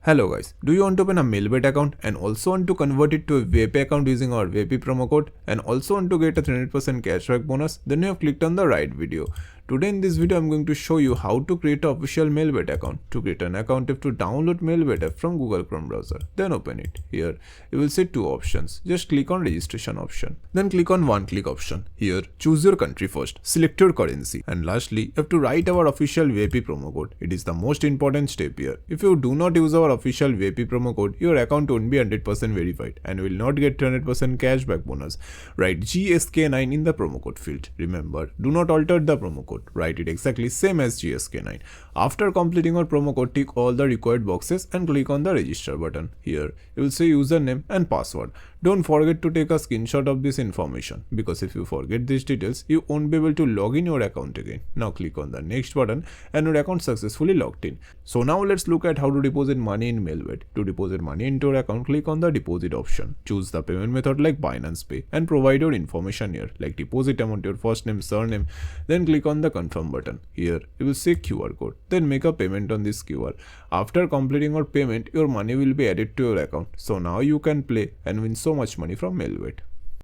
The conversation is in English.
Hello guys, do you want to open a Melbet account and also want to convert it to a VIP account using our VIP promo code and also want to get a 300% cashback bonus? Then you have clicked on the right video. Today in this video I'm going to show you how to create an official Melbet account. To create an account you have to download Melbet app from Google Chrome browser. Then open it. Here you will see two options. Just click on registration option. Then click on one click option. Here choose your country first. Select your currency. And lastly you have to write our official VIP promo code. It is the most important step here. If you do not use our official VIP promo code, your account won't be 100% verified and will not get 200% cashback bonus. Write GSK9 in the promo code field. Remember, do not alter the promo code. Write it exactly same as GSK9. After completing your promo code, tick all the required boxes and click on the register button. Here, you will see username and password. Don't forget to take a screenshot of this information because if you forget these details, you won't be able to log in your account again. Now click on the next button and your account successfully logged in. So now let's look at how to deposit money in Melbet. To deposit money into your account, click on the deposit option. Choose the payment method like Binance Pay and provide your information here like deposit amount, your first name, surname. Then click on the confirm button. Here you will see QR code. Then make a payment on this QR. After completing your payment, your money will be added to your account. So now you can play and win so much money from Melbet.